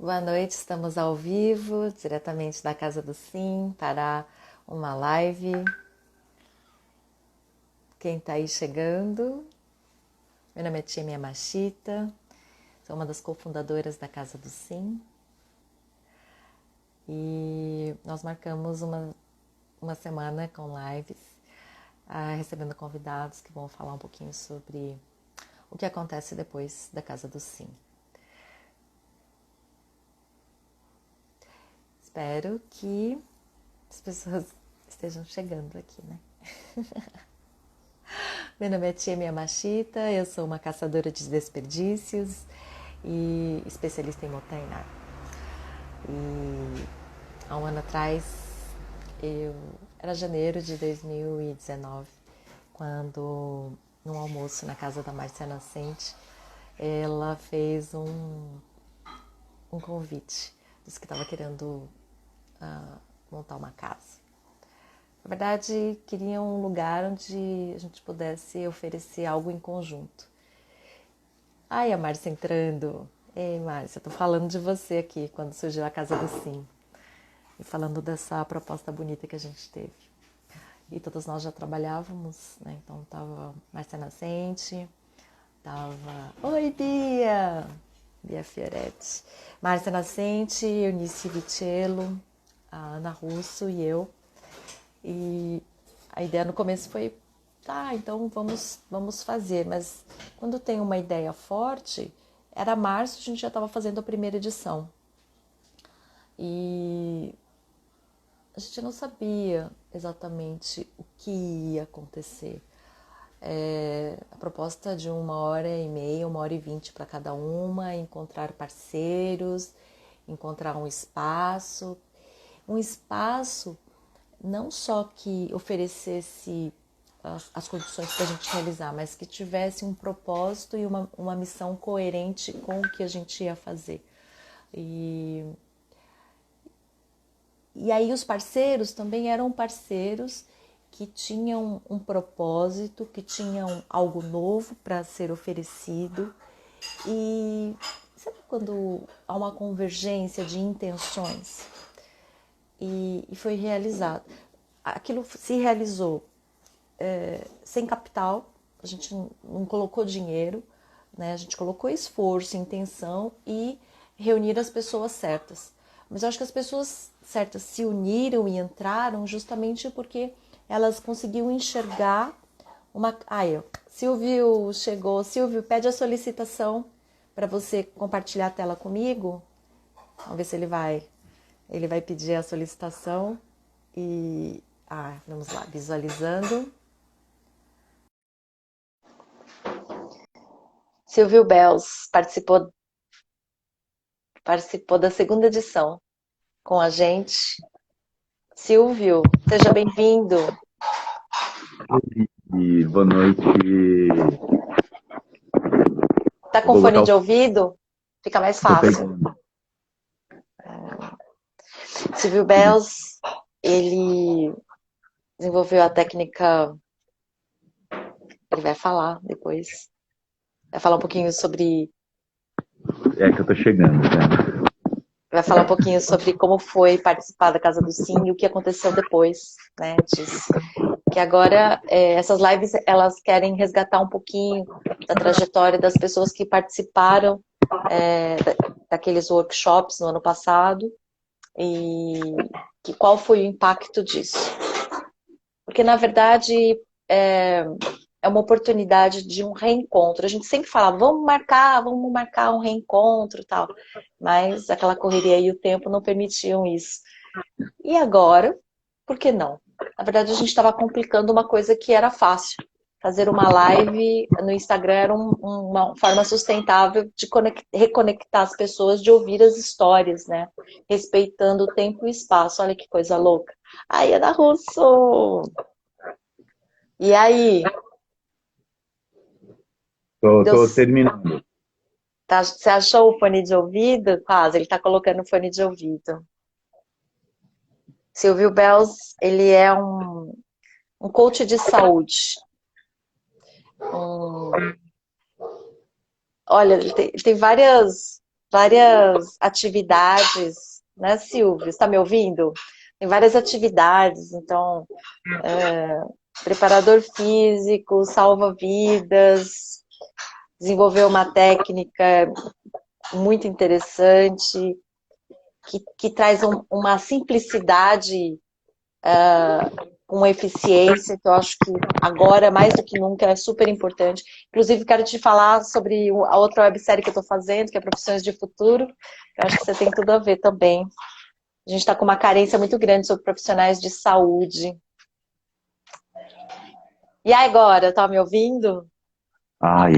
Boa noite, estamos ao vivo, diretamente da Casa do Sim, para uma live. Quem está aí chegando? Meu nome é Tia Yamashita, sou uma das cofundadoras da Casa do Sim. E nós marcamos uma semana com lives, recebendo convidados que vão falar um pouquinho sobre o que acontece depois da Casa do Sim. Espero que as pessoas estejam chegando aqui, né? Meu nome é Tia Yamashita, eu sou uma caçadora de desperdícios e especialista em montanha. E há um ano atrás, era janeiro de 2019, quando num almoço na casa da Márcia Nascente, ela fez um convite, disse que estava querendo montar uma casa. Na verdade, queria um lugar onde a gente pudesse oferecer algo em conjunto. Ai, a Márcia entrando. Ei, Márcia, tô falando de você aqui, quando surgiu a Casa do Sim. E falando dessa proposta bonita que a gente teve. E todas nós já trabalhávamos, né? Então tava Márcia Nascente, tava... Oi, Bia! Bia Fioretti. Márcia Nascente, Eunice Vitello, a Ana Russo e eu. E a ideia no começo foi, tá, então vamos fazer. Mas quando tem uma ideia forte, era março, a gente já estava fazendo a primeira edição. E a gente não sabia exatamente o que ia acontecer. A proposta de 1h30, 1h20 para cada uma, encontrar parceiros, encontrar um espaço não só que oferecesse as condições para a gente realizar, mas que tivesse um propósito e uma missão coerente com o que a gente ia fazer. E aí os parceiros também eram parceiros que tinham um propósito, que tinham algo novo para ser oferecido. E sabe quando há uma convergência de intenções? E foi realizado. Aquilo se realizou sem capital, a gente não colocou dinheiro, né? A gente colocou esforço, intenção e reunir as pessoas certas. Mas eu acho que as pessoas certas se uniram e entraram justamente porque elas conseguiam enxergar uma... Silvio chegou. Silvio, pede a solicitação para você compartilhar a tela comigo. Vamos ver se ele vai. Ele vai pedir a solicitação e... vamos lá, visualizando. Silvio Bells participou da segunda edição com a gente. Silvio, seja bem-vindo. E boa noite. Tá Eu com vou fone botar de o. ouvido? Fica mais Tô fácil. pegando. Silvio Bells, ele desenvolveu a técnica, ele vai falar depois, vai falar um pouquinho sobre, É que eu tô chegando, tá? vai falar um pouquinho sobre como foi participar da Casa do Sim e o que aconteceu depois, né, disso. Que agora essas lives elas querem resgatar um pouquinho da trajetória das pessoas que participaram daqueles workshops no ano passado e qual foi o impacto disso. Porque na verdade é uma oportunidade de um reencontro. A gente sempre fala, vamos marcar um reencontro e tal, mas aquela correria e o tempo não permitiam isso. E agora, por que não? Na verdade, a gente estava complicando uma coisa que era fácil. Fazer uma live no Instagram era uma forma sustentável de reconectar as pessoas, de ouvir as histórias, né? Respeitando o tempo e o espaço. Olha que coisa louca. Ai, Ana Russo! E aí? Deu, Tô terminando. você achou o fone de ouvido? Quase, ele está colocando o fone de ouvido. Silvio Bells, ele é um coach de saúde. Um, olha, ele tem várias. várias atividades, né, Silvio? Está me ouvindo? Tem várias atividades, então, preparador físico, salva vidas, desenvolveu uma técnica muito interessante, que traz uma simplicidade, uma eficiência, que eu acho que agora, mais do que nunca, é super importante. Inclusive, quero te falar sobre a outra websérie que eu estou fazendo, que é Profissões de Futuro, que eu acho que você tem tudo a ver também. A gente está com uma carência muito grande sobre profissionais de saúde. E agora, tá me ouvindo? Ai,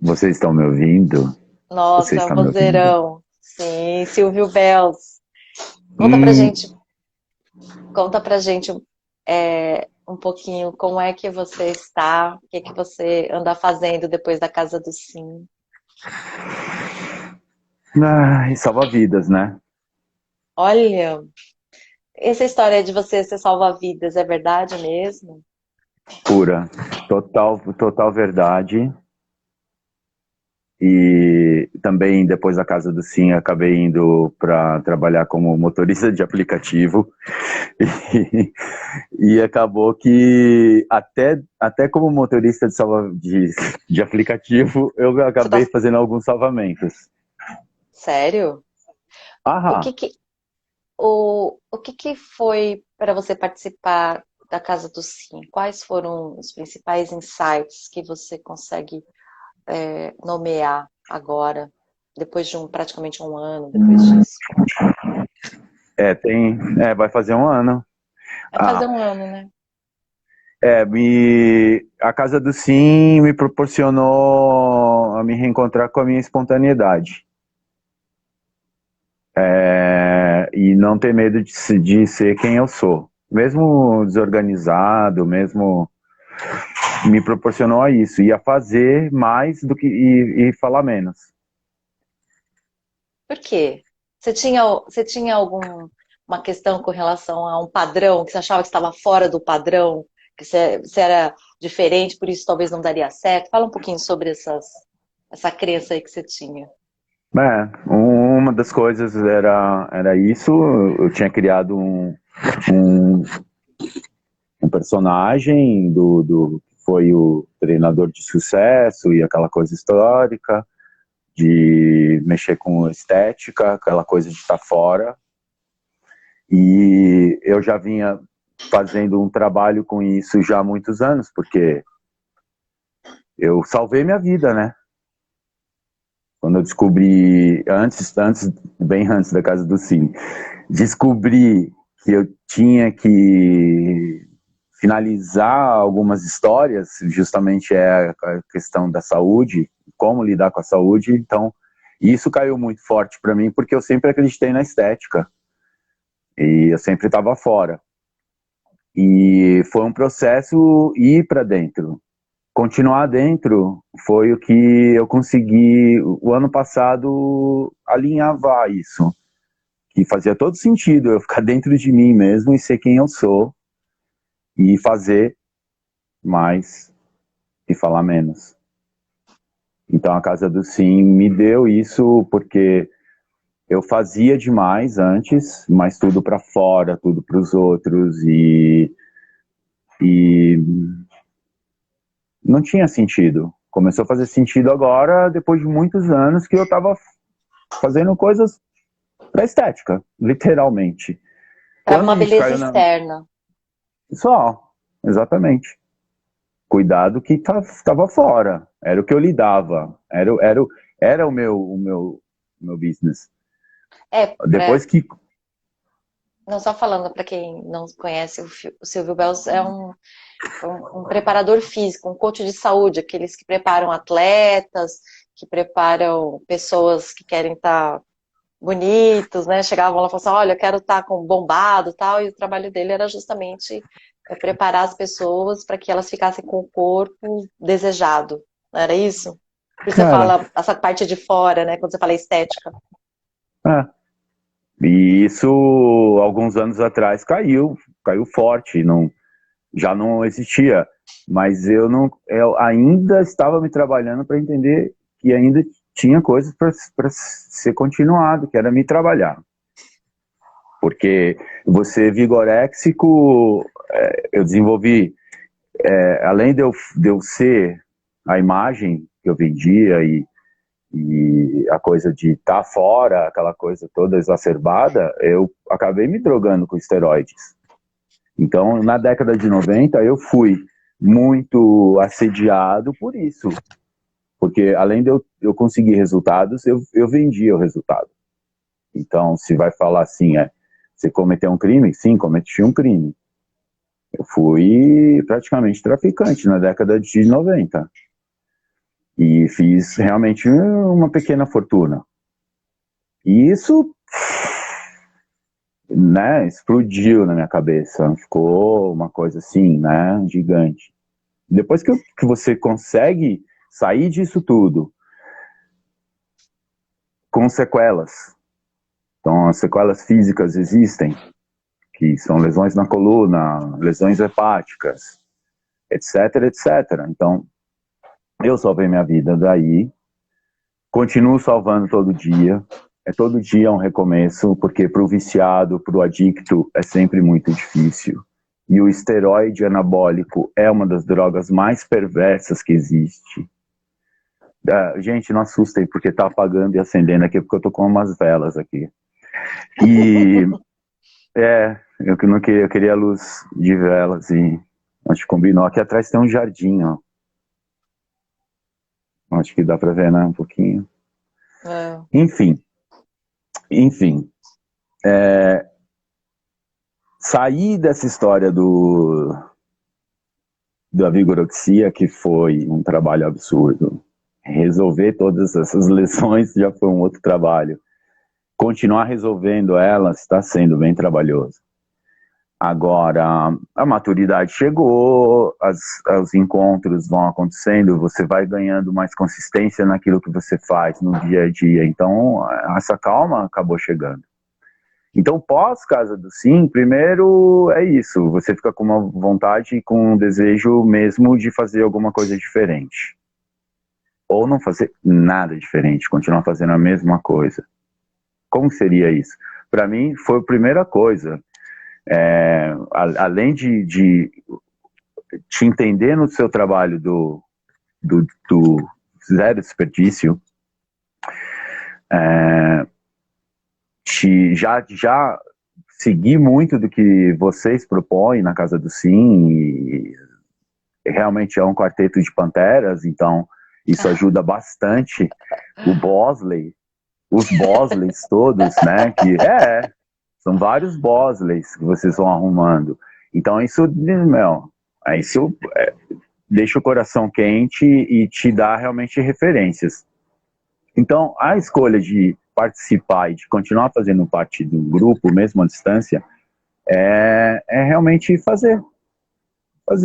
vocês estão me ouvindo? Você Nossa, está me ouvindo? vozeirão. Sim, Silvio Bells. Conta pra Hum, gente, conta pra gente um pouquinho como é que você está, o que que você anda fazendo depois da Casa do Sim. ai, salva vidas, né? Olha, essa história de você ser salva-vidas é verdade mesmo? Pura, total verdade. E também depois da Casa do Sim, acabei indo para trabalhar como motorista de aplicativo. E acabou que até como motorista de aplicativo, eu Você tá acabei fazendo alguns salvamentos. sério? O Aham. que que, o que que foi para você participar da Casa do Sim? Quais foram os principais insights que você consegue nomear agora, depois de praticamente um ano depois disso? Vai fazer um ano. Vai fazer Ah, um ano, né? a Casa do Sim me proporcionou a me reencontrar com a minha espontaneidade. E não ter medo de ser quem eu sou. Mesmo desorganizado, mesmo me proporcionou a isso. E a fazer mais do que e falar menos. Por quê? Você tinha alguma questão com relação a um padrão, que você achava que estava fora do padrão, que você era diferente, por isso talvez não daria certo? Fala um pouquinho sobre essa crença aí que você tinha. Uma das coisas era isso. Eu tinha criado um, um personagem do que foi o treinador de sucesso e aquela coisa histórica, de mexer com estética, aquela coisa de estar fora. E eu já vinha fazendo um trabalho com isso já há muitos anos, porque eu salvei minha vida, né? Quando eu descobri, bem antes da Casa do Sim, descobri que eu tinha que finalizar algumas histórias, justamente é a questão da saúde, como lidar com a saúde, então isso caiu muito forte para mim, porque eu sempre acreditei na estética, e eu sempre estava fora. E foi um processo ir para dentro. Continuar dentro foi o que eu consegui, o ano passado, alinhavar isso. Que fazia todo sentido eu ficar dentro de mim mesmo e ser quem eu sou e fazer mais e falar menos. Então a Casa do Sim me deu isso porque eu fazia demais antes, mas tudo para fora, tudo para os outros e não tinha sentido. Começou a fazer sentido agora, depois de muitos anos que eu estava fazendo coisas para estética, literalmente. Para Quando a uma gente beleza caiu na... externa. Só, exatamente. Cuidado que estava fora. Era o que eu lidava. Era o meu business. É, Depois que... não só falando para quem não conhece, o Silvio Bells é um preparador físico, um coach de saúde, aqueles que preparam atletas, que preparam pessoas que querem estar bonitos, né? Chegavam lá e falavam assim, olha, eu quero estar com bombado e tal, e o trabalho dele era justamente preparar as pessoas para que elas ficassem com o corpo desejado. Não era isso? Por isso você Cara, fala essa parte de fora, né? Quando você fala estética. é. E isso, alguns anos atrás, caiu forte, não, já não existia. Mas eu ainda estava me trabalhando para entender que ainda tinha coisas para ser continuado, que era me trabalhar. Porque você vigoréxico, eu desenvolvi, além de eu ser a imagem que eu vendia e a coisa de estar fora, aquela coisa toda exacerbada, eu acabei me drogando com esteroides. Então, na década de 90, eu fui muito assediado por isso. Porque além de eu conseguir resultados, eu vendia o resultado. Então, se vai falar assim, você cometeu um crime? Sim, cometi um crime. Eu fui praticamente traficante na década de 90. E fiz realmente uma pequena fortuna. E isso, né, explodiu na minha cabeça. Ficou uma coisa assim, né, gigante. Depois que você consegue sair disso tudo, com sequelas. Então, as sequelas físicas existem, que são lesões na coluna, lesões hepáticas, etc, etc. Então, eu salvei minha vida daí, continuo salvando todo dia um recomeço, porque para o viciado, para o adicto, é sempre muito difícil. E o esteroide anabólico é uma das drogas mais perversas que existe. Gente, não assustem, porque tá apagando e acendendo aqui, porque eu tô com umas velas aqui. E eu que não queria, eu queria luz de velas e a gente combinou. Aqui atrás tem um jardim, ó. Acho que dá pra ver, né, um pouquinho. Enfim, sair dessa história da vigoroxia, que foi um trabalho absurdo. Resolver todas essas lesões já foi um outro trabalho. Continuar resolvendo elas está sendo bem trabalhoso. Agora, a maturidade chegou, os encontros vão acontecendo, você vai ganhando mais consistência naquilo que você faz no dia a dia. Então, essa calma acabou chegando. Então, pós-Casa do Sim, primeiro é isso, você fica com uma vontade e com um desejo mesmo de fazer alguma coisa diferente. Ou não fazer nada diferente, continuar fazendo a mesma coisa. Como seria isso? Para mim, foi a primeira coisa. Além de te entender no seu trabalho do zero desperdício, já seguir muito do que vocês propõem na Casa do Sim, e realmente é um quarteto de panteras, então isso ajuda bastante. O Bosley, os Bosleys todos, né, são vários Bosleys que vocês vão arrumando. Então isso deixa o coração quente e te dá realmente referências. Então, a escolha de participar e de continuar fazendo parte do grupo, mesmo à distância, é realmente fazer.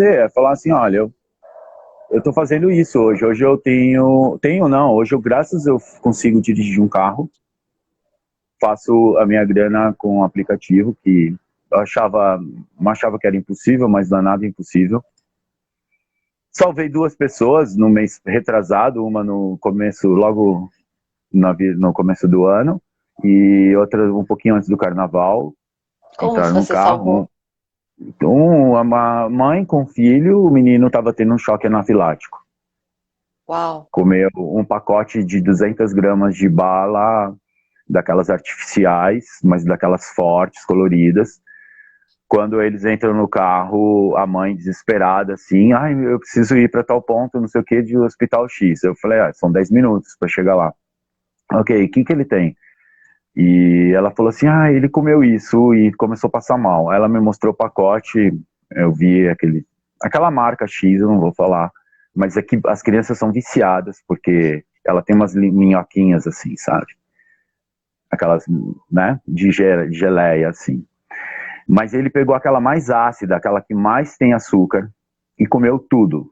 É falar assim, olha, eu estou fazendo isso hoje. Hoje eu hoje eu consigo dirigir um carro, faço a minha grana com um aplicativo que eu achava que era impossível, mas não é nada impossível. Salvei 2 pessoas no mês retrasado, uma no começo, logo no começo do ano, e outra um pouquinho antes do carnaval. Como Entraram no você carro. salvou? Uma mãe com filho, o menino estava tendo um choque anafilático. Uau! Comeu um pacote de 200 gramas de bala, daquelas artificiais, mas daquelas fortes, coloridas. Quando eles entram no carro, a mãe desesperada, assim, eu preciso ir para tal ponto, não sei o que, de hospital X. Eu falei, são 10 minutos para chegar lá. Ok, o que ele tem? E ela falou assim, ele comeu isso e começou a passar mal. Ela me mostrou o pacote, eu vi aquela marca X, eu não vou falar, mas é que as crianças são viciadas, porque ela tem umas minhoquinhas assim, sabe? Aquelas, né, de geleia, assim. Mas ele pegou aquela mais ácida, aquela que mais tem açúcar, e comeu tudo.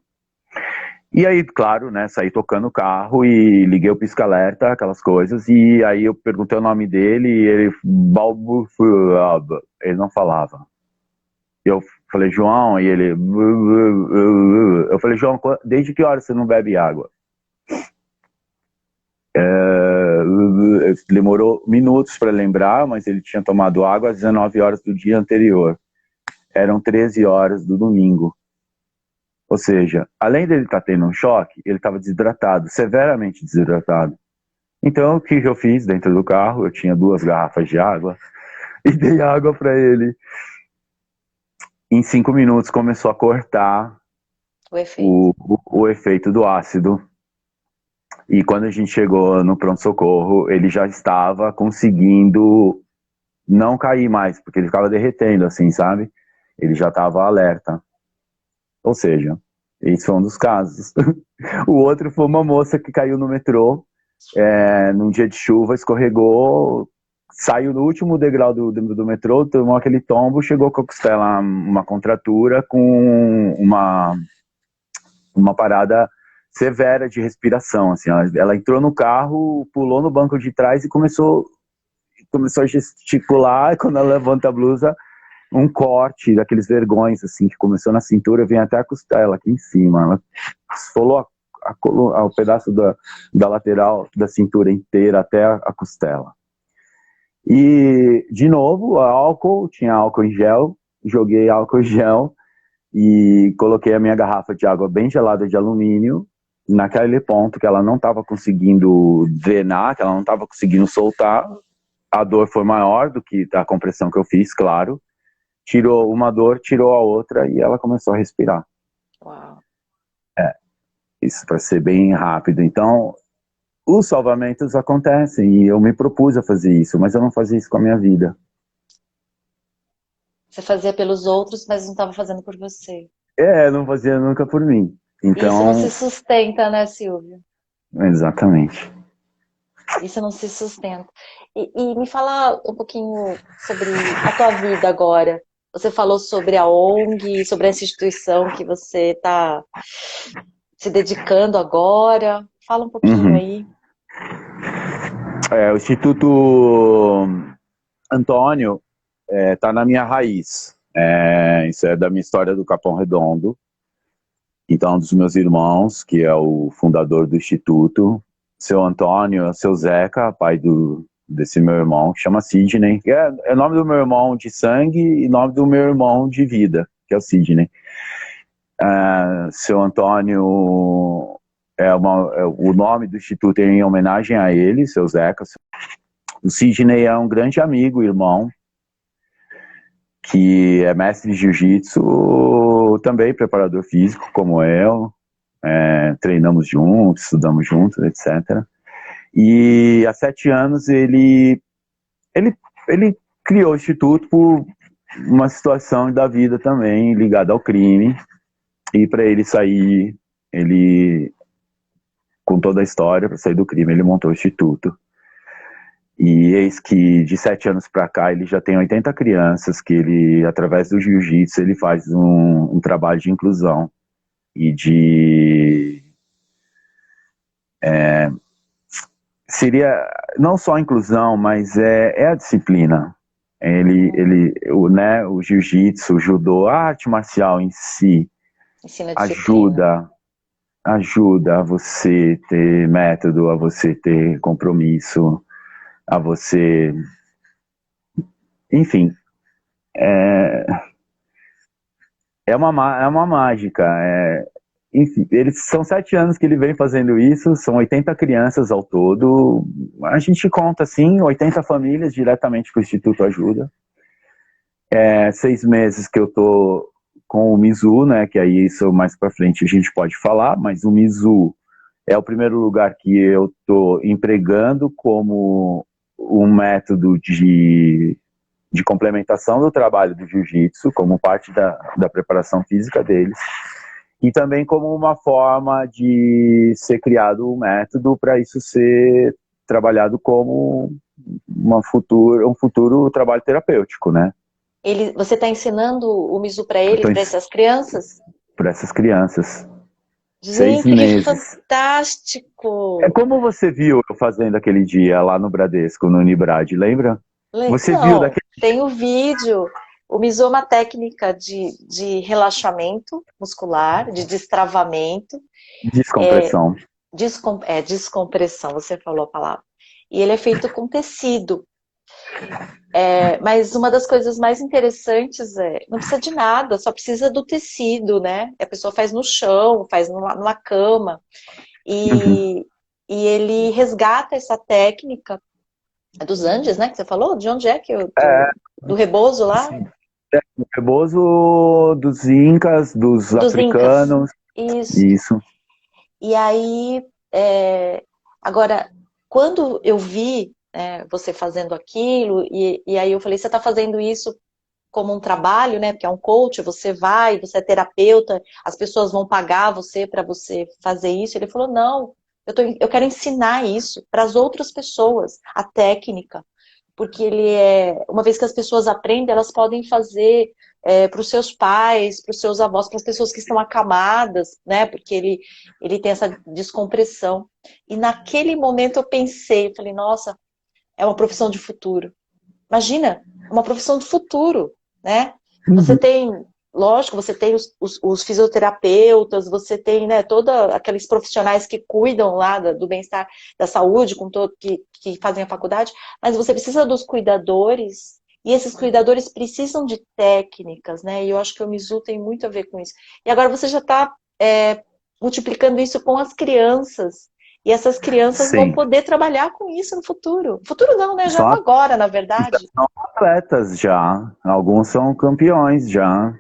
E aí, claro, né, saí tocando o carro e liguei o pisca-alerta, aquelas coisas, e aí eu perguntei o nome dele e ele ele não falava. Eu falei, João, e ele... Eu falei, João, desde que hora você não bebe água? Demorou minutos para lembrar, mas ele tinha tomado água às 19 horas do dia anterior. Eram 13 horas do domingo. Ou seja, além dele estar tendo um choque, ele estava desidratado, severamente desidratado. Então, o que eu fiz dentro do carro? Eu tinha 2 garrafas de água e dei água para ele. Em 5 minutos começou a cortar o efeito do ácido. E quando a gente chegou no pronto-socorro, ele já estava conseguindo não cair mais, porque ele ficava derretendo, assim, sabe? Ele já estava alerta. Ou seja, esse foi um dos casos. O outro foi uma moça que caiu no metrô, num dia de chuva, escorregou, saiu no último degrau do metrô, tomou aquele tombo, chegou com a costela, uma contratura, com uma parada severa de respiração. Assim, ela entrou no carro, pulou no banco de trás e começou a gesticular, e quando ela levanta a blusa, um corte daqueles vergões, assim, que começou na cintura, vem até a costela aqui em cima. Ela esfolou o pedaço da lateral da cintura inteira até a costela. E, de novo, tinha álcool em gel, joguei álcool em gel e coloquei a minha garrafa de água bem gelada de alumínio naquele ponto que ela não estava conseguindo drenar, que ela não estava conseguindo soltar. A dor foi maior do que a compressão que eu fiz, claro. Tirou uma dor, tirou a outra e ela começou a respirar. Uau. Isso para ser bem rápido. Então, os salvamentos acontecem e eu me propus a fazer isso, mas eu não fazia isso com a minha vida. Você fazia pelos outros, mas não estava fazendo por você. Não fazia nunca por mim. Então, isso não se sustenta, né, Silvio? Exatamente. Isso não se sustenta. E me fala um pouquinho sobre a tua vida agora. Você falou sobre a ONG, sobre essa instituição que você está se dedicando agora. Fala um pouquinho aí. O Instituto Antônio está na minha raiz. Isso é da minha história do Capão Redondo. Então, um dos meus irmãos, que é o fundador do Instituto, seu Antônio, seu Zeca, pai desse meu irmão, que chama Sidney. É nome do meu irmão de sangue e nome do meu irmão de vida, que é o Sidney. Seu Antônio o nome do Instituto é em homenagem a ele, seu Zeca. O Sidney é um grande amigo, irmão, que é mestre de jiu-jitsu, também preparador físico, como eu. Treinamos juntos, estudamos juntos, etc. E há 7 anos ele criou o Instituto por uma situação da vida também ligada ao crime. E para ele sair, com toda a história, para sair do crime, ele montou o Instituto. E eis que de 7 anos para cá ele já tem 80 crianças que ele, através do jiu-jitsu, ele faz um trabalho de inclusão e seria não só a inclusão, mas é a disciplina. O jiu-jitsu, o judô, a arte marcial em si ajuda a você ter método, a você ter compromisso, a você... Enfim, é uma mágica. Enfim, são 7 anos que ele vem fazendo isso, são 80 crianças ao todo. A gente conta, assim, 80 famílias diretamente que o Instituto ajuda. 6 meses que eu tô com o Mizu, né, que aí isso mais para frente a gente pode falar, mas o Mizu é o primeiro lugar que eu tô empregando como um método de complementação do trabalho do jiu-jitsu, como parte da preparação física deles, e também como uma forma de ser criado um método para isso ser trabalhado como um futuro trabalho terapêutico, né? Você está ensinando o Mizu para ele, para essas crianças? Para essas crianças. Gente, 6 meses. Que fantástico! É como você viu eu fazendo aquele dia lá no Bradesco, no Unibrad, lembra? Você viu daquele... Tem o vídeo. O Mizu é uma técnica de relaxamento muscular, de destravamento. Descompressão. descompressão, você falou a palavra. E ele é feito com tecido. Mas uma das coisas mais interessantes não precisa de nada, só precisa do tecido, né? A pessoa faz no chão, faz numa cama. Uhum. E ele resgata essa técnica dos Andes, né? Que você falou? De onde é que É, do rebozo lá? assim, o rebozo dos incas, dos Dos Incas. africanos, Isso. isso. E aí, agora, quando eu vi você fazendo aquilo, e aí eu falei, você está fazendo isso como um trabalho, né? Porque é um coach, você vai, você é terapeuta, as pessoas vão pagar você para você fazer isso. Ele falou, não, eu quero ensinar isso para as outras pessoas, a técnica. Porque uma vez que as pessoas aprendem, elas podem fazer para os seus pais, para os seus avós, para as pessoas que estão acamadas, né? Porque ele tem essa descompressão. E naquele momento eu pensei, eu falei, nossa, é uma profissão de futuro. Imagina, é uma profissão de futuro, né? Você Uhum. tem, lógico, você tem os fisioterapeutas, você tem, né, todos aqueles profissionais que cuidam lá do bem-estar, da saúde, que fazem a faculdade, mas você precisa dos cuidadores, e esses cuidadores precisam de técnicas, né? E eu acho que o Mizu tem muito a ver com isso. E agora você já está multiplicando isso com as crianças. E essas crianças vão Sim. poder trabalhar com isso no futuro. Futuro não, né? Já São, no agora, na já verdade. são atletas já. Alguns são campeões já.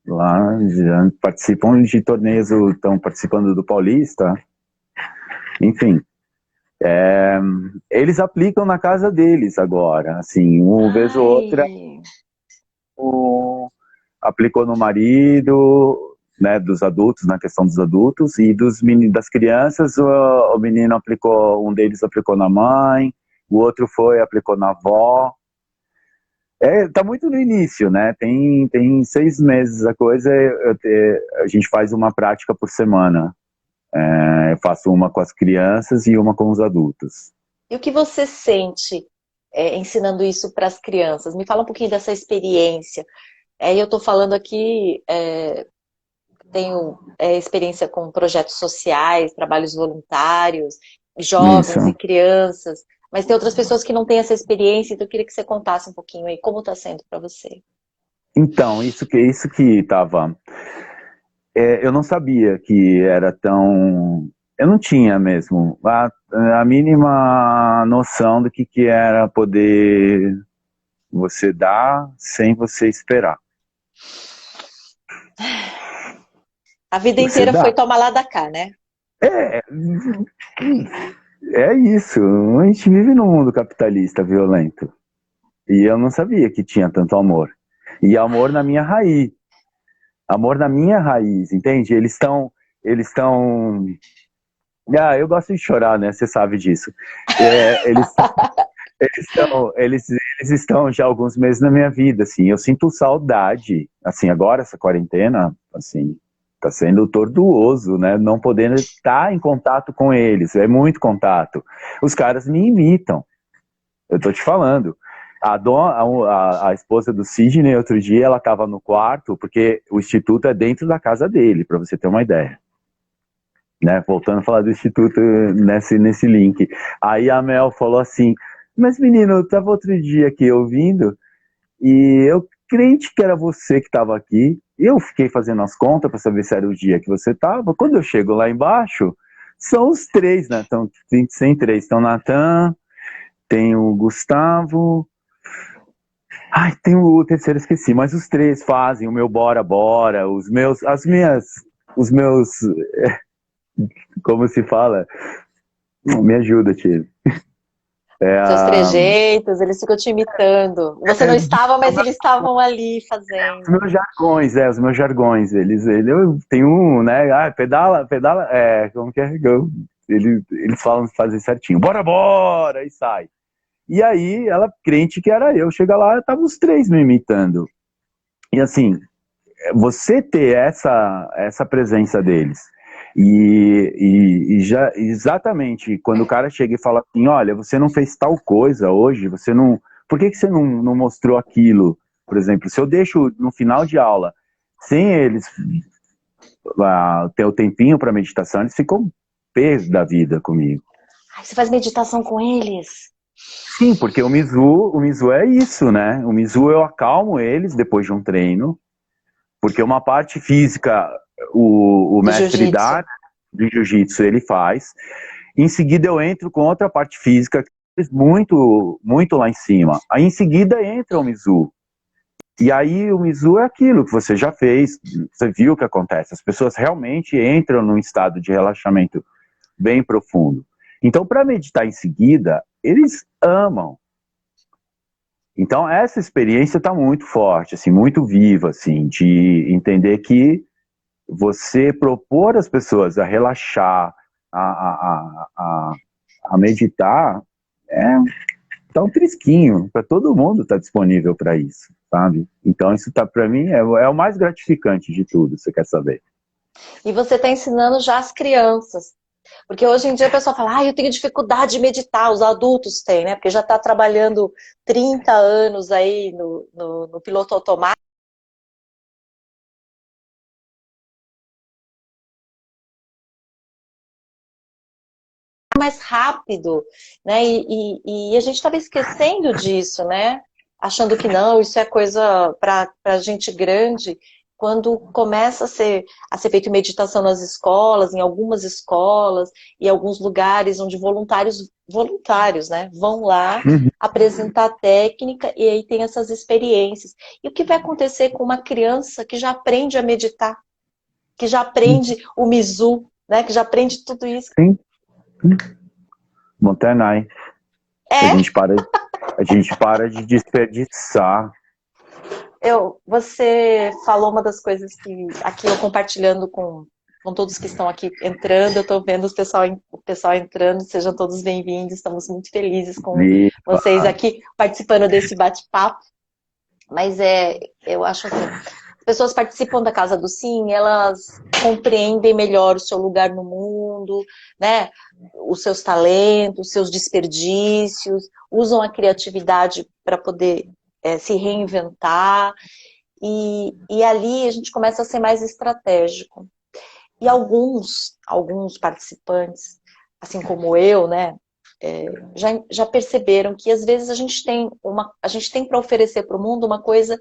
Lá já participam de torneios, estão participando do Paulista. Enfim, eles aplicam na casa deles agora. Assim, uma vez ou outra, Ai, aplicou no marido, né, dos adultos, na questão dos adultos, e das crianças, o menino aplicou, um deles aplicou na mãe, o outro aplicou na avó. Tá muito no início, né? Tem 6 meses a coisa, a gente faz uma prática por semana. Eu faço uma com as crianças e uma com os adultos. e o que você sente ensinando isso para as crianças? Me fala um pouquinho dessa experiência. Eu estou falando aqui, tenho experiência com projetos sociais, trabalhos voluntários, Isso. jovens e crianças, mas tem outras pessoas que não têm essa experiência, então eu queria que você contasse um pouquinho aí como está sendo para você. Então, isso que estava. Eu não sabia que era tão. Eu não tinha mesmo a mínima noção do que era poder você dar sem você esperar. A vida Você inteira dá. foi toma lá da cá, né? É, é isso. A gente vive num mundo capitalista violento. E eu não sabia que tinha tanto amor. E amor na minha raiz. Amor na minha raiz, entende? Eles estão. Eu gosto de chorar, né? Você sabe disso. Eles eles estão já há alguns meses na minha vida, assim. Eu sinto saudade, assim, agora essa quarentena, assim, tá sendo tortuoso, né? Não podendo estar em contato com eles, é muito contato. Os caras me imitam, eu tô te falando. A esposa do Sidney, outro dia, ela tava no quarto, porque o instituto é dentro da casa dele, para você ter uma ideia. Né, voltando a falar do instituto nesse link. Aí a Mel falou assim, mas menino, eu tava outro dia aqui ouvindo e eu crente que era você que estava aqui. Eu fiquei fazendo as contas para saber se era o dia que você tava. Quando eu chego lá embaixo, são os três, né? Tem três. Então, Natan, tem o Gustavo. Ai, tem o terceiro, esqueci. Mas os três fazem o meu bora bora, os meus, como se fala? Me ajuda, tio. Seus trejeitos, eles ficam te imitando. Você não estava, mas eles estavam ali Os fazendo. meus jargões, os meus jargões, eu tenho um, né, pedala, pedala, como que é? Eles falam, fazem certinho, bora, bora, e sai. E aí, ela crente que era eu, chega lá, tava os três me imitando. E assim, você ter essa presença deles, e já exatamente quando o cara chega e fala assim, olha, você não fez tal coisa hoje, você não, por que você não mostrou aquilo? Por exemplo, se eu deixo no final de aula sem eles ter o tempinho para meditação, eles ficam peso da vida comigo. Ai, você faz meditação com eles? Sim, porque o Mizu é isso, né? O Mizu eu acalmo eles depois de um treino, porque uma parte física o Do mestre jiu-jitsu. dá, do jiu-jitsu ele faz. Em seguida eu entro com outra parte física muito, muito lá em cima. Aí em seguida entra o Mizu. E aí o Mizu é aquilo que você já fez, você viu o que acontece. As pessoas realmente entram num estado de relaxamento bem profundo. Então, para meditar em seguida, eles amam. Então, essa experiência está muito forte, assim, muito viva, assim, de entender que você propor às pessoas a relaxar, a meditar, tá um trisquinho, para todo mundo tá disponível para isso, sabe? Então, isso tá, para mim, é o mais gratificante de tudo, você quer saber. E você está ensinando já as crianças. Porque hoje em dia a pessoa fala, eu tenho dificuldade de meditar, os adultos têm, né? Porque já está trabalhando 30 anos aí no piloto automático. Mais rápido, né? E a gente estava esquecendo disso, né? Achando que não, isso é coisa para gente grande. Quando começa a ser feito meditação nas escolas, em algumas escolas, e alguns lugares onde voluntários, né, vão lá Uhum. apresentar a técnica e aí tem essas experiências. E o que vai acontecer com uma criança que já aprende a meditar, que já aprende o Mizu, né, que já aprende tudo isso? Sim. Montanai. É, A gente para de desperdiçar. Você falou uma das coisas que aqui eu compartilhando com todos que estão aqui entrando, eu estou vendo o pessoal entrando, sejam todos bem-vindos, estamos muito felizes com Viva. vocês aqui participando desse bate-papo. Mas eu acho assim, as pessoas participam da Casa do Sim, elas compreendem melhor o seu lugar no mundo, né? Os seus talentos, os seus desperdícios, usam a criatividade para poder se reinventar. E ali a gente começa a ser mais estratégico. E alguns participantes, assim como eu, né, já perceberam que às vezes a gente tem para oferecer para o mundo uma coisa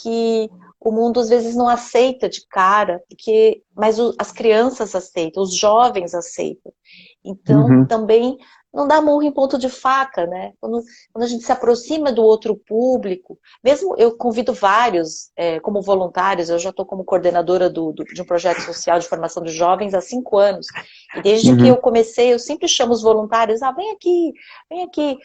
que o mundo às vezes não aceita de cara, mas as crianças aceitam, os jovens aceitam. Então, Uhum. também não dá murro em ponto de faca, né? Quando a gente se aproxima do outro público, mesmo eu convido vários como voluntários, eu já estou como coordenadora de um projeto social de formação de jovens há 5 anos. E desde que Uhum. eu comecei, eu sempre chamo os voluntários, vem aqui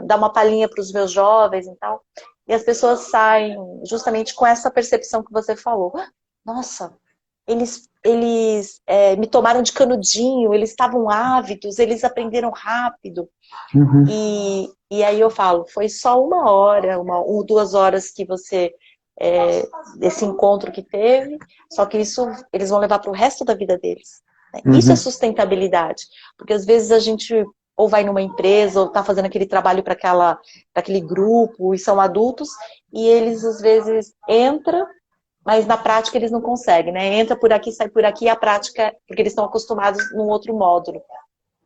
dar uma palhinha para os meus jovens e tal. E as pessoas saem justamente com essa percepção que você falou. Nossa, eles me tomaram de canudinho, eles estavam ávidos, eles aprenderam rápido. Uhum. E aí eu falo, foi só 1 hora, 1 ou 2 horas que esse encontro que teve, só que isso eles vão levar para o resto da vida deles. Né? Isso é Uhum. sustentabilidade, porque às vezes a gente ou vai numa empresa, ou está fazendo aquele trabalho para aquele grupo, e são adultos, e eles às vezes entram, mas na prática eles não conseguem, né? Entra por aqui, sai por aqui, e a prática, porque eles estão acostumados num outro módulo.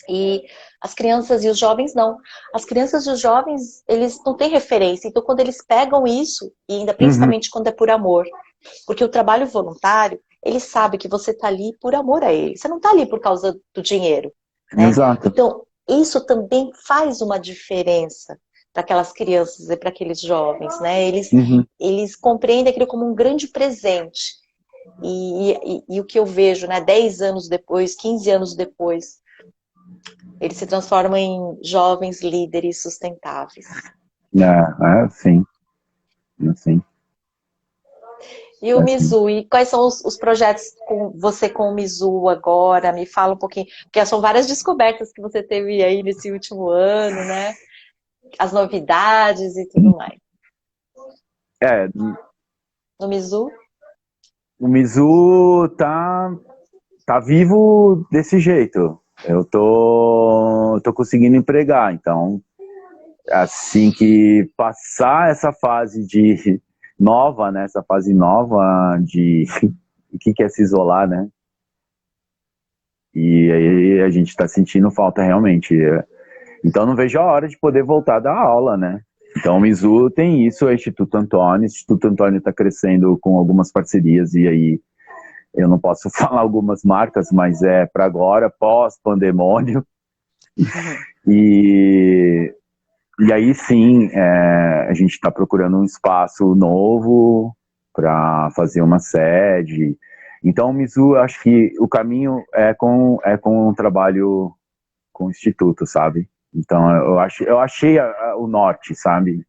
E as crianças e os jovens não. As crianças e os jovens, eles não têm referência. Então, quando eles pegam isso, e ainda Uhum. principalmente quando é por amor, porque o trabalho voluntário, ele sabe que você está ali por amor a ele. Você não está ali por causa do dinheiro, né? Exato. Então, isso também faz uma diferença para aquelas crianças e para aqueles jovens, né? Uhum. Eles compreendem aquilo como um grande presente. E o que eu vejo, né? 10 anos depois, 15 anos depois, eles se transformam em jovens líderes sustentáveis. Sim. Assim, E o assim. Mizu, e quais são os projetos com você com o Mizu agora? Me fala um pouquinho, porque são várias descobertas que você teve aí nesse último ano, né? As novidades e tudo mais. É, No Mizu? o Mizu tá vivo desse jeito. Eu tô conseguindo empregar, então assim que passar essa fase de nova, né? Essa fase nova de o que é se isolar, né? E aí a gente está sentindo falta realmente. Então não vejo a hora de poder voltar a dar aula, né? Então o Mizu tem isso, o Instituto Antônio está crescendo com algumas parcerias, e aí eu não posso falar algumas marcas, mas é para agora, pós-pandemônio. E aí sim, a gente está procurando um espaço novo para fazer uma sede. Então o Mizu, acho que o caminho é com um trabalho com o Instituto, sabe? Então eu achei o norte, sabe?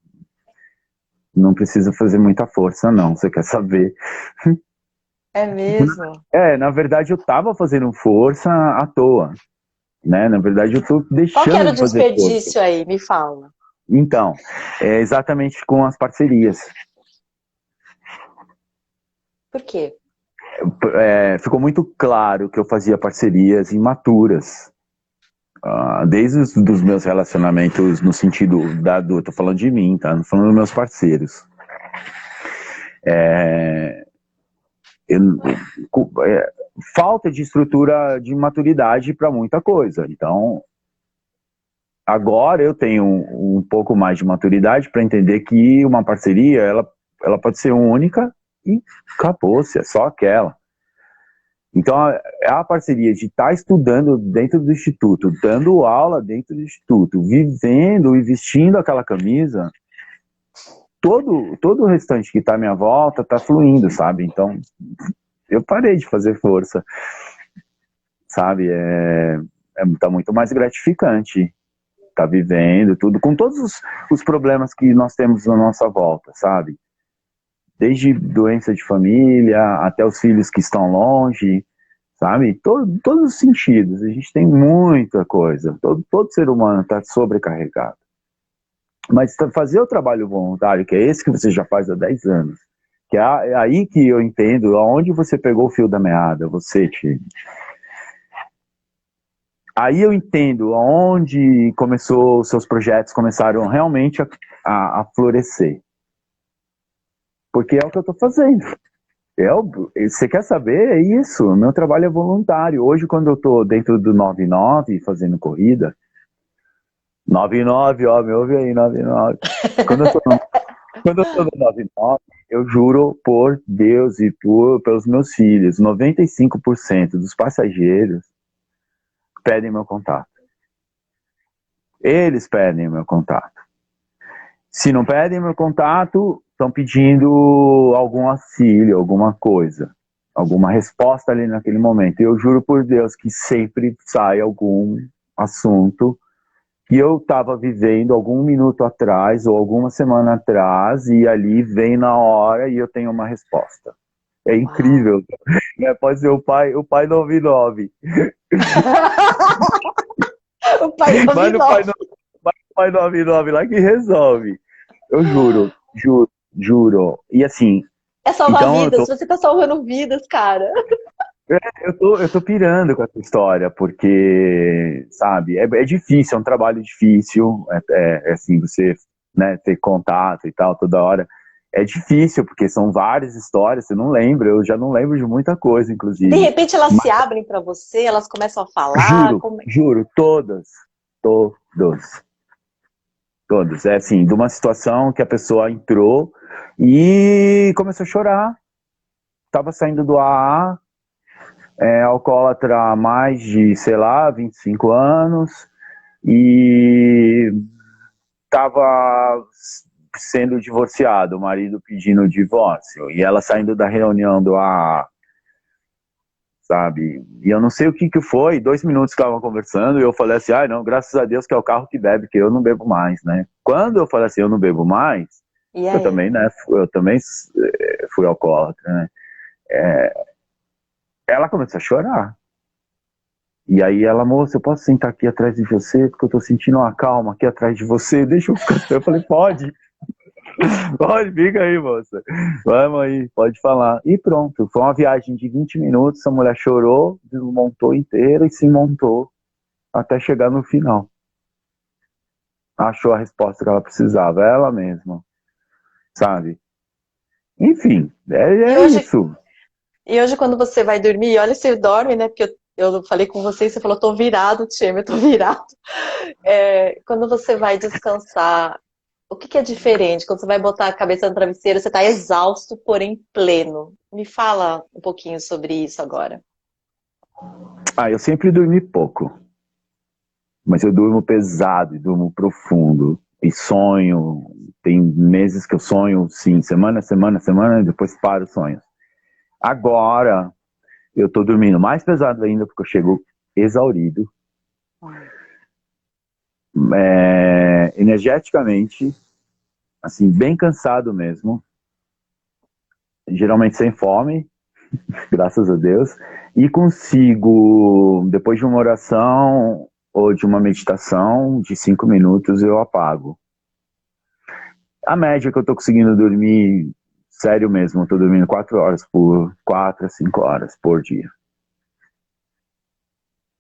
Não precisa fazer muita força, não. Você quer saber? É mesmo? Na verdade eu tava fazendo força à toa, né? Na verdade eu tô Qual que era deixando o de fazer força. desperdício aí? Me fala. Então, é exatamente com as parcerias. Por quê? Ficou muito claro que eu fazia parcerias imaturas. Desde dos meus relacionamentos no sentido eu tô falando de mim, tá? Não falando dos meus parceiros. Falta de estrutura de maturidade para muita coisa. Então, agora eu tenho um pouco mais de maturidade para entender que uma parceria, ela pode ser única e acabou-se, é só aquela. Então, a parceria de estar estudando dentro do Instituto, dando aula dentro do Instituto, vivendo e vestindo aquela camisa, todo o restante que está à minha volta está fluindo, sabe? Então, eu parei de fazer força, sabe? Tá muito mais gratificante tá vivendo tudo, com todos os problemas que nós temos na nossa volta, sabe? Desde doença de família, até os filhos que estão longe, sabe? Todos os sentidos, a gente tem muita coisa, todo ser humano está sobrecarregado. Mas fazer o trabalho voluntário, que é esse que você já faz há 10 anos, que é aí que eu entendo aonde você pegou o fio da meada, você, Time. Aí eu entendo aonde os seus projetos começaram realmente a florescer. Porque é o que eu estou fazendo. Você quer saber? É isso. O meu trabalho é voluntário. Hoje, quando eu estou dentro do 99 fazendo corrida, 99, ó, me ouve aí, 99. Quando eu estou no 99, eu juro por Deus e pelos meus filhos, 95% dos passageiros pedem meu contato. Eles pedem meu contato. Se não pedem meu contato, estão pedindo algum auxílio, alguma coisa, alguma resposta ali naquele momento. E eu juro por Deus que sempre sai algum assunto que eu estava vivendo algum minuto atrás ou alguma semana atrás, e ali vem na hora e eu tenho uma resposta. É incrível. Pode ser o pai 99. O pai 99. Mas o pai 99 lá que resolve. Eu juro. E assim. É salvar então vidas, você tá salvando vidas, cara. Eu tô pirando com essa história, porque, sabe, é difícil, é um trabalho difícil, assim, você, né, ter contato e tal toda hora. É difícil, porque são várias histórias, você não lembra, eu já não lembro de muita coisa, inclusive. De repente elas se abrem pra você, elas começam a falar. Juro, todas. É assim, de uma situação que a pessoa entrou e começou a chorar. Tava saindo do AA, alcoólatra há mais de, 25 anos, e tava sendo divorciado, o marido pedindo o divórcio, e ela saindo da reunião do AA, sabe? E eu não sei o que foi, 2 minutos que estavam conversando, e eu falei assim, não, graças a Deus que é o carro que bebe, que eu não bebo mais, né? Quando eu falei assim, eu não bebo mais, eu também, né, fui alcoólatra, né? Ela começou a chorar. E aí ela, moça, eu posso sentar aqui atrás de você, porque eu tô sentindo uma calma aqui atrás de você, deixa eu ficar. Eu falei, pode, fica aí, moça. Vamos aí, pode falar. E pronto, foi uma viagem de 20 minutos, a mulher chorou, desmontou inteira e se montou até chegar no final. Achou a resposta que ela precisava, ela mesma, sabe? Enfim, é hoje, isso. E hoje quando você vai dormir, olha, você dorme, né? Porque eu falei com você e você falou, tô virado, Tchê, eu tô virado. Quando você vai descansar, o que é diferente? Quando você vai botar a cabeça no travesseiro, você está exausto, porém pleno. Me fala um pouquinho sobre isso agora. Eu sempre dormi pouco, mas eu durmo pesado e durmo profundo. E sonho, tem meses que eu sonho, sim, semana, e depois paro os sonhos. Agora, eu tô dormindo mais pesado ainda, porque eu chego exaurido. Energeticamente, assim, bem cansado mesmo. Geralmente sem fome, graças a Deus. E consigo, depois de uma oração ou de uma meditação de 5 minutos, eu apago. A média que eu tô conseguindo dormir, sério mesmo, eu tô dormindo 4 a 5 horas por dia.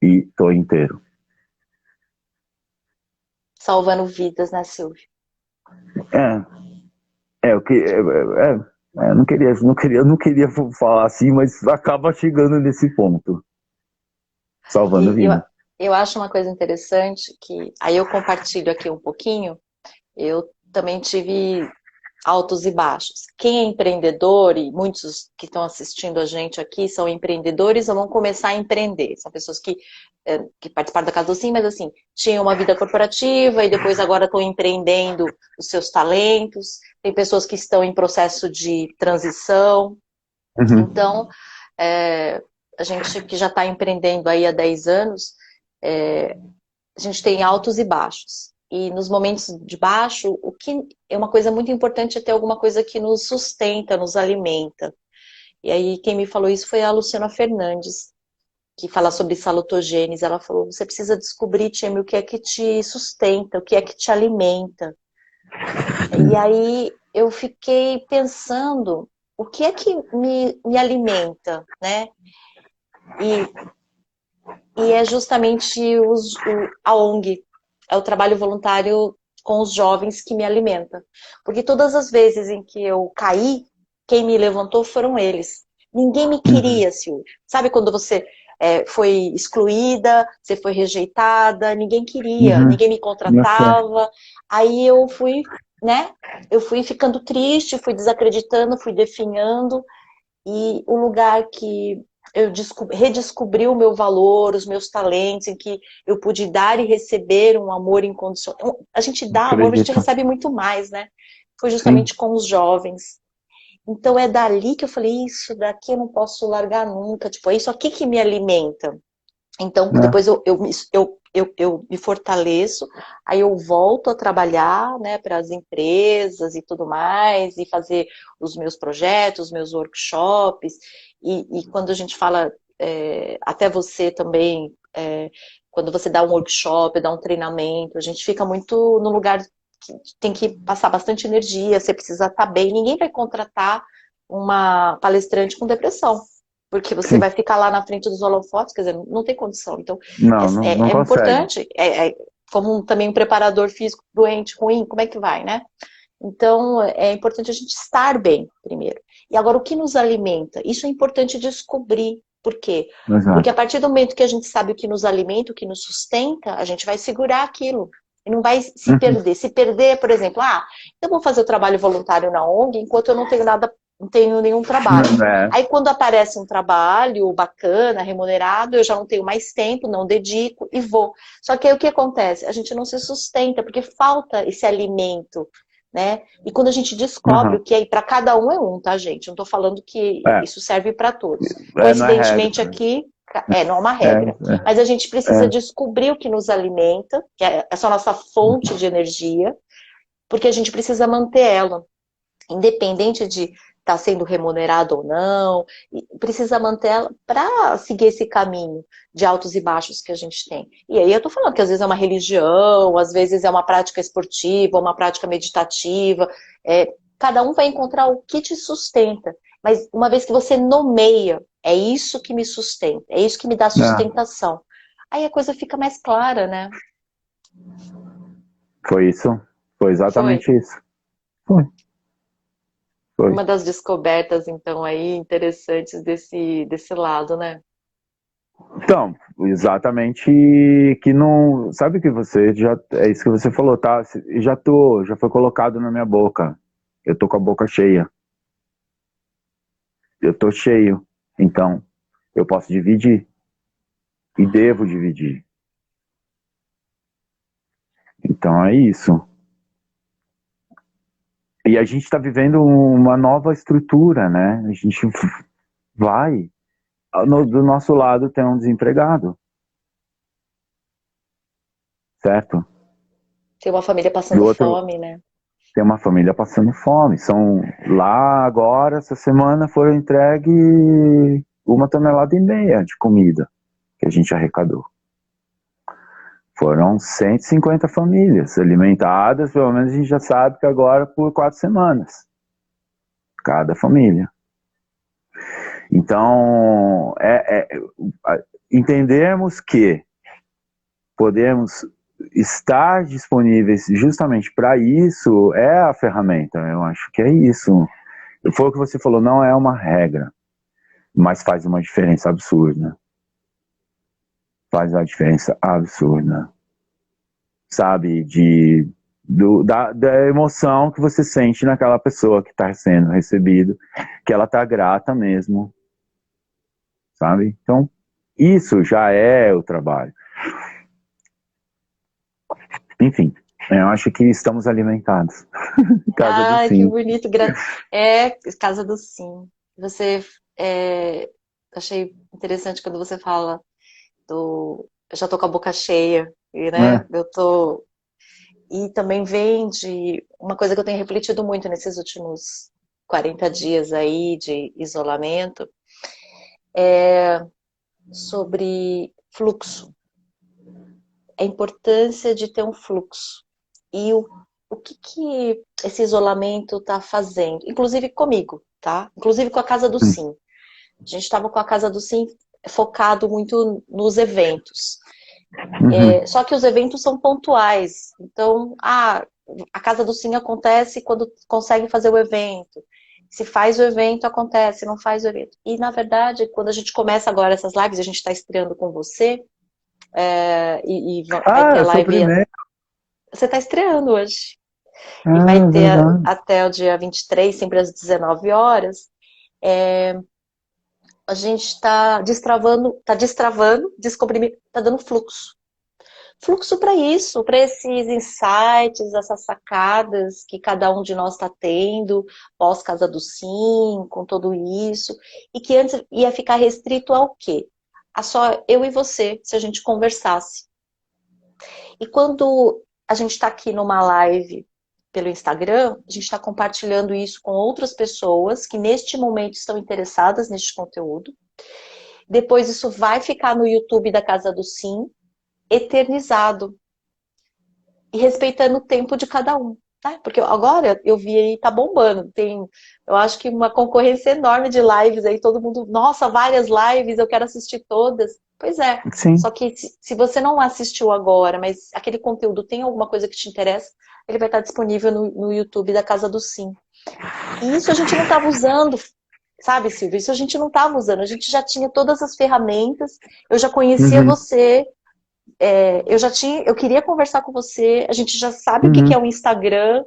E tô inteiro. Salvando vidas, né, Silvio? Eu não queria falar assim, mas acaba chegando nesse ponto. Salvando E vida. eu acho uma coisa interessante que, aí eu compartilho aqui um pouquinho, eu também tive altos e baixos. Quem é empreendedor, e muitos que estão assistindo a gente aqui são empreendedores ou vão começar a empreender. São pessoas que participaram da Casa do Sim, mas assim, tinham uma vida corporativa e depois agora estão empreendendo os seus talentos. Tem pessoas que estão em processo de transição. Uhum. Então, a gente que já está empreendendo aí há 10 anos, a gente tem altos e baixos. E nos momentos de baixo, o que é uma coisa muito importante é ter alguma coisa que nos sustenta, nos alimenta. E aí quem me falou isso foi a Luciana Fernandes, que fala sobre salutogênese. Ela falou, você precisa descobrir, Tchê, o que é que te sustenta, o que é que te alimenta. E aí eu fiquei pensando, o que é que me alimenta, né? E é justamente a ONG, é o trabalho voluntário com os jovens que me alimenta. Porque todas as vezes em que eu caí, quem me levantou foram eles. Ninguém me queria, Silvio. Sabe quando você foi excluída, você foi rejeitada, ninguém queria, ninguém me contratava. Aí eu fui, né? Eu fui ficando triste, fui desacreditando, fui definhando. E o lugar que eu redescobri o meu valor, os meus talentos, em que eu pude dar e receber um amor incondicional. A gente dá amor, mas a gente recebe muito mais, né? Foi justamente com os jovens. Então é dali que eu falei, isso daqui eu não posso largar nunca. Tipo, é isso aqui que me alimenta. Então, depois eu me fortaleço, aí eu volto a trabalhar, né, para as empresas e tudo mais, e fazer os meus projetos, os meus workshops, e quando a gente fala, até você também, quando você dá um workshop, dá um treinamento, a gente fica muito no lugar que tem que passar bastante energia, você precisa estar bem, ninguém vai contratar uma palestrante com depressão. Porque você vai ficar lá na frente dos holofotes, quer dizer, não tem condição. Então, Não é consegue. importante. Como também um preparador físico doente, ruim, como é que vai, né? Então, é importante a gente estar bem, primeiro. E agora, o que nos alimenta? Isso é importante descobrir. Por quê? Exato. Porque a partir do momento que a gente sabe o que nos alimenta, o que nos sustenta, a gente vai segurar aquilo. E não vai se perder. Se perder, por exemplo, eu vou fazer o trabalho voluntário na ONG enquanto eu não tenho nada, não tenho nenhum trabalho. Aí quando aparece um trabalho bacana, remunerado, eu já não tenho mais tempo, não dedico e vou. Só que aí o que acontece? A gente não se sustenta, porque falta esse alimento, né? E quando a gente descobre o que é, para cada um é um, tá, gente? Não tô falando que isso serve para todos. Coincidentemente aqui, não é uma regra. Mas a gente precisa descobrir o que nos alimenta, que é essa nossa fonte de energia, porque a gente precisa manter ela. Independente de estar sendo remunerado ou não, precisa manter ela para seguir esse caminho de altos e baixos que a gente tem. E aí eu tô falando que às vezes é uma religião, às vezes é uma prática esportiva, uma prática meditativa. Cada um vai encontrar o que te sustenta. Mas uma vez que você nomeia, é isso que me sustenta, é isso que me dá sustentação. Aí a coisa fica mais clara, né? Foi isso. Foi exatamente isso. Foi. Uma das descobertas, então, aí interessantes desse lado, né? Então, exatamente que não. Sabe que você já. É isso que você falou, tá? Já foi colocado na minha boca. Eu tô com a boca cheia. Eu tô cheio. Então, eu posso dividir. E devo dividir. Então é isso. E a gente está vivendo uma nova estrutura, né? A gente vai. Do nosso lado tem um desempregado. Certo? Tem uma família Do passando outro, fome, né? tem uma família passando fome. São lá agora, essa semana, foram entregue 1,5 tonelada de comida que a gente arrecadou. Foram 150 famílias alimentadas, pelo menos a gente já sabe que agora por 4 semanas. Cada família. Então, entendermos que podemos estar disponíveis justamente para isso é a ferramenta. Eu acho que é isso. Foi o que você falou, não é uma regra, mas faz uma diferença absurda. Faz uma diferença absurda. Sabe, da emoção que você sente naquela pessoa que está sendo recebido, que ela está grata mesmo. Sabe? Então, isso já é o trabalho. Enfim, eu acho que estamos alimentados. Casa do Que Sim. bonito. Casa do Sim. Você, achei interessante quando você fala eu já tô com a boca cheia, né? E também vem de uma coisa que eu tenho refletido muito nesses últimos 40 dias aí de isolamento, sobre fluxo. A importância de ter um fluxo. E o que esse isolamento está fazendo, inclusive comigo, tá? Inclusive com a Casa do Sim. A gente estava com a Casa do Sim focado muito nos eventos. Só que os eventos são pontuais. Então, a Casa do Sim acontece quando consegue fazer o evento. Se faz o evento, acontece, não faz o evento. E, na verdade, quando a gente começa agora essas lives, a gente está estreando com você, vai ter live. Você está estreando hoje. E vai ter até o dia 23, sempre às 19 horas. A gente está destravando, descobrindo, está dando fluxo. Fluxo para isso, para esses insights, essas sacadas que cada um de nós está tendo, pós-Casa do Sim, com tudo isso, e que antes ia ficar restrito ao quê? A só eu e você, se a gente conversasse. E quando a gente está aqui numa live pelo Instagram, a gente está compartilhando isso com outras pessoas que neste momento estão interessadas neste conteúdo. Depois isso vai ficar no YouTube da Casa do Sim, eternizado. E respeitando o tempo de cada um. Né? Porque agora eu vi aí, tá bombando. Tem, eu acho que uma concorrência enorme de lives aí, todo mundo, nossa, várias lives, eu quero assistir todas. Pois é. Sim. Só que se você não assistiu agora, mas aquele conteúdo tem alguma coisa que te interessa, ele vai estar disponível no YouTube da Casa do Sim. E isso a gente não estava usando, sabe, Silvio? Isso a gente não estava usando. A gente já tinha todas as ferramentas, eu já conhecia você. Eu queria conversar com você, a gente já sabe o que é o Instagram,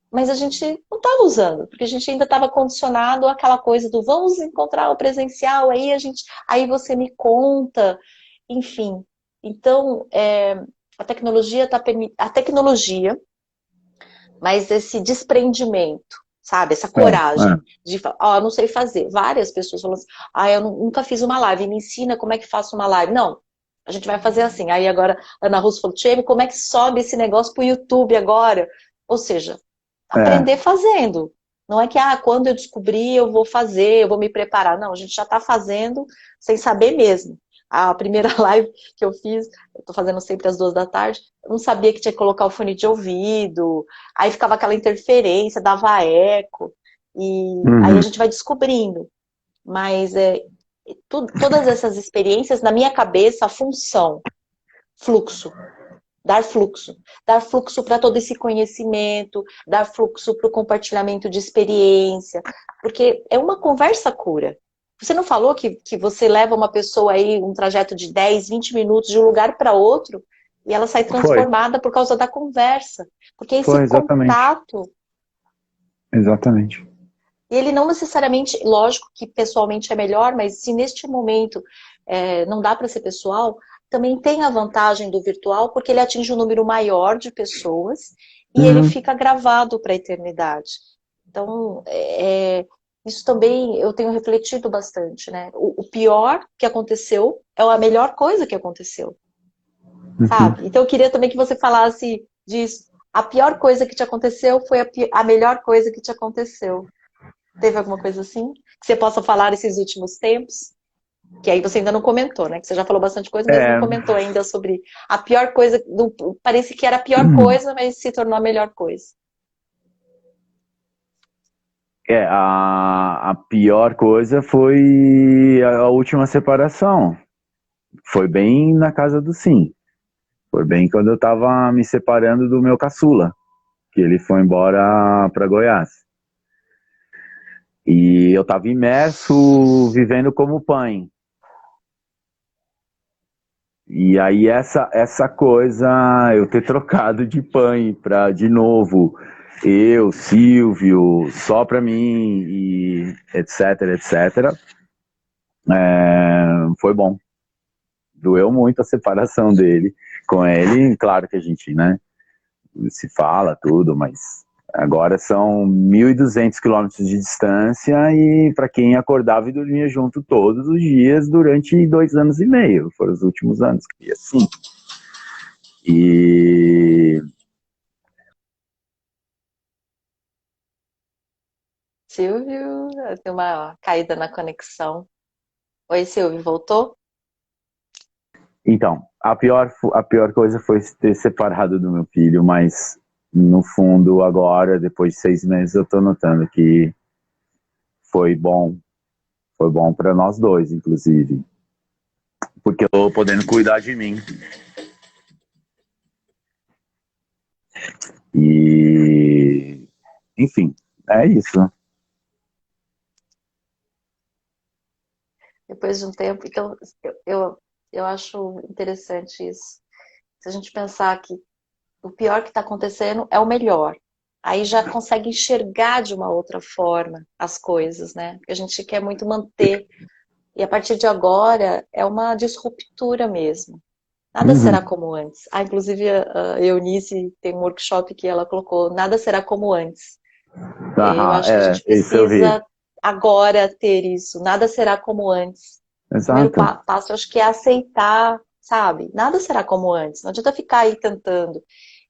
mas a gente não estava usando, porque a gente ainda estava condicionado àquela coisa do vamos encontrar o presencial, aí você me conta, enfim. Então, a tecnologia, mas esse desprendimento, sabe, essa coragem de falar, não sei fazer. Várias pessoas falam assim, eu nunca fiz uma live, me ensina como é que faço uma live. Não. A gente vai fazer assim. Aí agora, Ana Russo falou, Tchê, como é que sobe esse negócio pro YouTube agora? Ou seja, aprender fazendo. Não é que, quando eu descobrir, eu vou fazer, eu vou me preparar. Não, a gente já está fazendo sem saber mesmo. A primeira live que eu fiz, eu tô fazendo sempre às 14h, eu não sabia que tinha que colocar o fone de ouvido, aí ficava aquela interferência, dava eco, e aí a gente vai descobrindo. Mas todas essas experiências, na minha cabeça, a função, fluxo, dar fluxo para todo esse conhecimento, dar fluxo para o compartilhamento de experiência, porque é uma conversa cura. Você não falou que você leva uma pessoa aí, um trajeto de 10, 20 minutos de um lugar para outro, e ela sai Foi, transformada por causa da conversa. Porque esse foi exatamente, contato, exatamente. ele não necessariamente, lógico que pessoalmente é melhor, mas se neste momento não dá para ser pessoal, também tem a vantagem do virtual, porque ele atinge um número maior de pessoas e ele Uhum, fica gravado para a eternidade. Então, isso também eu tenho refletido bastante, né? O pior que aconteceu é a melhor coisa que aconteceu, uhum. sabe? Então, eu queria também que você falasse disso. A pior coisa que te aconteceu foi a melhor coisa que te aconteceu. Teve alguma coisa assim? Que você possa falar esses últimos tempos? Que aí você ainda não comentou, né? Que você já falou bastante coisa, mas não É, comentou ainda sobre a pior coisa. Parece que era a pior coisa, mas se tornou a melhor coisa. a pior coisa foi a última separação. Foi bem na casa do Sim. Foi bem quando eu tava me separando do meu caçula, que ele foi embora para Goiás. E eu tava imerso, vivendo como pai. E aí essa coisa, eu ter trocado de pai para de novo, eu, Silvio, só para mim e etc, etc, foi bom. Doeu muito a separação dele com ele, claro que a gente, né, se fala tudo, mas agora são 1.200 quilômetros de distância e para quem acordava e dormia junto todos os dias durante 2 anos e meio, foram os últimos anos que assim. E Silvio, tem uma caída na conexão. Oi, Silvio, voltou? então, a pior coisa foi ter separado do meu filho, mas no fundo agora, depois de 6 meses, eu tô notando que foi bom, foi bom para nós dois, inclusive, porque eu tô podendo cuidar de mim. E, enfim, é isso. Depois de um tempo. Então, eu acho interessante isso. Se a gente pensar que o pior que está acontecendo é o melhor. Aí já consegue enxergar de uma outra forma as coisas, né? Porque a gente quer muito manter. E a partir de agora é uma disruptura mesmo. Nada será Uhum. como antes. Ah, inclusive a Eunice tem um workshop que ela colocou, nada será como antes. Eu Aham, acho que a gente isso eu vi. precisa agora ter isso. Nada será como antes. O primeiro Exato. passo, eu acho que é aceitar, sabe? Nada será como antes. Não adianta ficar aí tentando.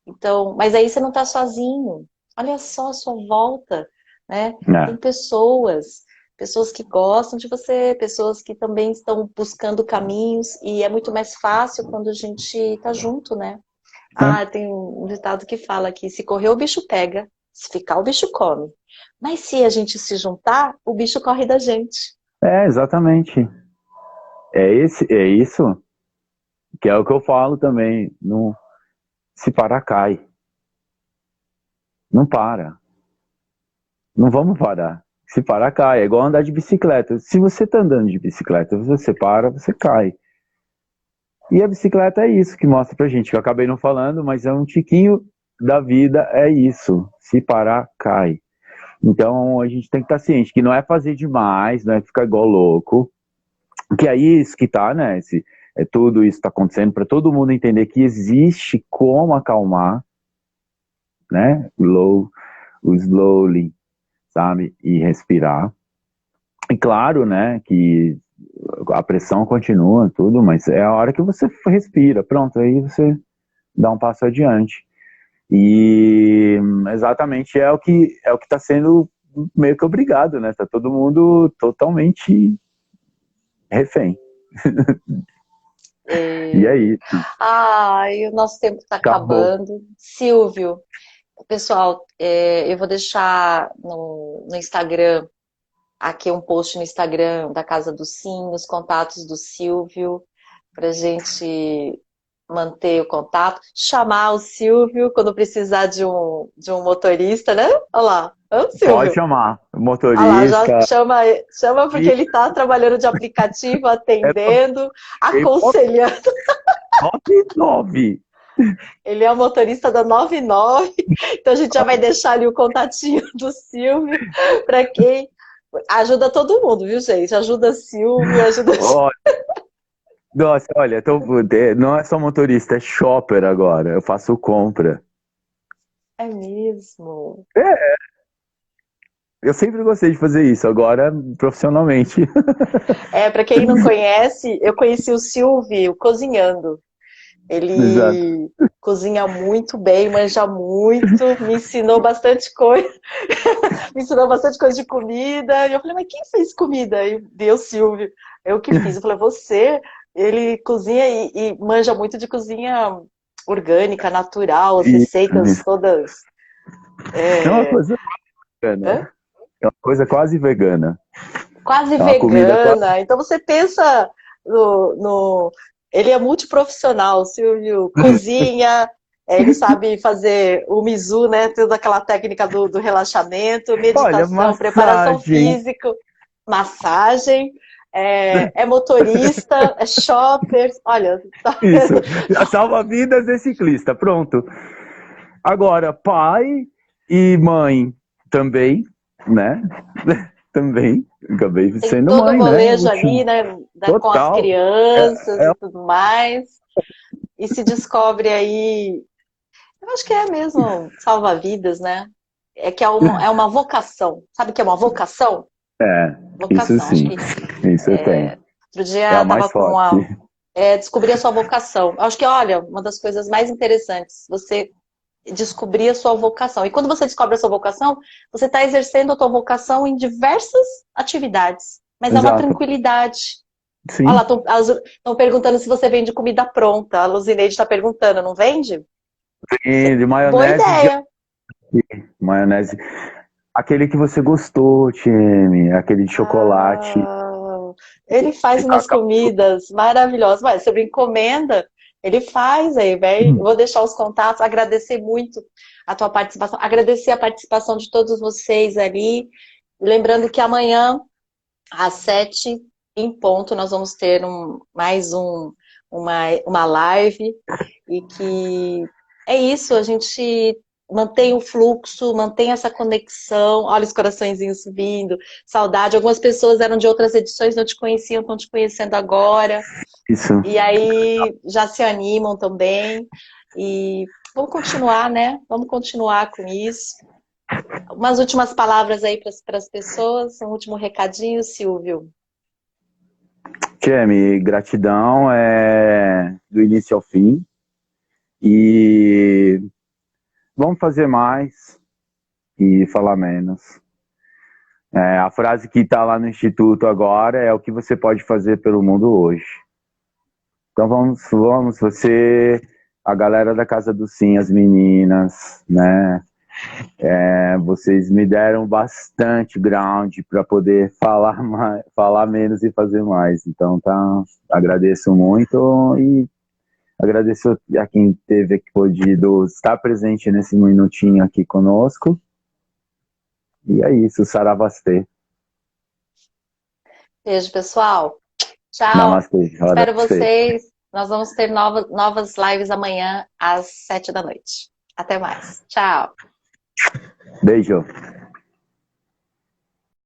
Então, mas aí você não está sozinho. Olha só a sua volta, né? Tem É, pessoas que gostam de você, pessoas que também estão buscando caminhos, e é muito mais fácil quando a gente está junto, né? é, Ah, tem um ditado que fala que se correr o bicho pega, se ficar o bicho come. Mas se a gente se juntar, o bicho corre da gente. exatamente. É isso que é o que eu falo também. Não, se parar, cai. Não para. Não vamos parar. Se parar, cai. É igual andar de bicicleta. Se você está andando de bicicleta, você para, você cai. E a bicicleta é isso que mostra pra gente, que eu acabei não falando, mas é um tiquinho da vida, é isso. Se parar, cai. Então a gente tem que estar ciente que não é fazer demais, não é ficar igual louco. Que é isso que tá, né? Tudo isso está acontecendo para todo mundo entender que existe como acalmar, né? O slowly, sabe? E respirar. E claro, né, que a pressão continua, tudo, mas é a hora que você respira, pronto, aí você dá um passo adiante. E exatamente é o que está sendo meio que obrigado, né? Tá todo mundo totalmente refém. E E... é isso. Ai, o nosso tempo está Acabou. acabando. Silvio, pessoal, eu vou deixar no Instagram, aqui um post no Instagram da Casa do Sim, os contatos do Silvio, para gente manter o contato, chamar o Silvio quando precisar de um motorista, né? Olha lá, o Silvio. Pode chamar. Olha lá, já Motorista. chama porque ele está trabalhando de aplicativo, atendendo, aconselhando. 99. Ele é o motorista da 99, então a gente já vai deixar ali o contatinho do Silvio para quem ajuda todo mundo, viu, gente? Ajuda Silvio, ajuda. Nossa, olha, não é só motorista, é shopper agora. Eu faço compra. É mesmo. Eu sempre gostei de fazer isso, agora profissionalmente. Para quem não conhece, eu conheci o Silvio cozinhando. Ele Exato. cozinha muito bem, manja muito, me ensinou bastante coisa, me ensinou bastante coisa de comida. E eu falei, mas quem fez comida? E deu Silvio, eu que fiz. Eu falei, ele cozinha e manja muito de cozinha orgânica, natural, as receitas todas. É uma coisa vegana. É uma coisa quase vegana. Quase É uma vegana. comida quase... Então você pensa no... Ele é multiprofissional, Silvio. Cozinha, ele sabe fazer o Mizu, né? Toda aquela técnica do relaxamento, meditação, Olha, preparação física, massagem. É motorista, é shopper. Olha. Isso. Salva vidas de ciclista. Pronto. Agora, pai e mãe também, né? Também. Acabei Tem sendo todo mãe, o né? molejo ali, né? Com as Total. crianças e tudo mais. E se descobre aí. Eu acho que é mesmo salva-vidas, né? É que é uma vocação. Sabe o que é uma vocação? Isso Vocação, acho sim. que. Isso eu tenho. Outro dia É a eu mais tava com forte. descobrir a sua vocação. Acho que, olha, uma das coisas mais interessantes, você descobrir a sua vocação. E quando você descobre a sua vocação, você está exercendo a sua vocação em diversas atividades. Mas é uma Exato. tranquilidade. Sim. Olha lá, estão perguntando se você vende comida pronta. A Luzineide está perguntando, não vende? Sim, de maionese. Boa ideia. Maionese. Aquele que você gostou, Tieme. Aquele de chocolate. Ele faz umas comidas maravilhosas. Mas sobre encomenda, ele faz aí, velho. Vou deixar os contatos, agradecer muito a tua participação, agradecer a participação de todos vocês ali. Lembrando que amanhã, às 7 em ponto, nós vamos ter mais uma live. E que é isso, a gente mantém o fluxo, mantém essa conexão. Olha os coraçõezinhos subindo, saudade. Algumas pessoas eram de outras edições, não te conheciam, estão te conhecendo agora. Isso. E aí já se animam também. E vamos continuar, né? Vamos continuar com isso. Umas últimas palavras aí para as pessoas, um último recadinho, Silvio. Tieme, gratidão do início ao fim. E vamos fazer mais e falar menos. A frase que está lá no Instituto agora é o que você pode fazer pelo mundo hoje. Então vamos, você, a galera da Casa do Sim, as meninas, né? Vocês me deram bastante ground para poder falar menos e fazer mais. Então agradeço muito e agradeço a quem teve podido estar presente nesse minutinho aqui conosco. E é isso, Saravastê. Beijo, pessoal. Tchau. Namastê. Espero vocês. Nós vamos ter novas lives amanhã às 7 da noite. Até mais. Tchau. Beijo.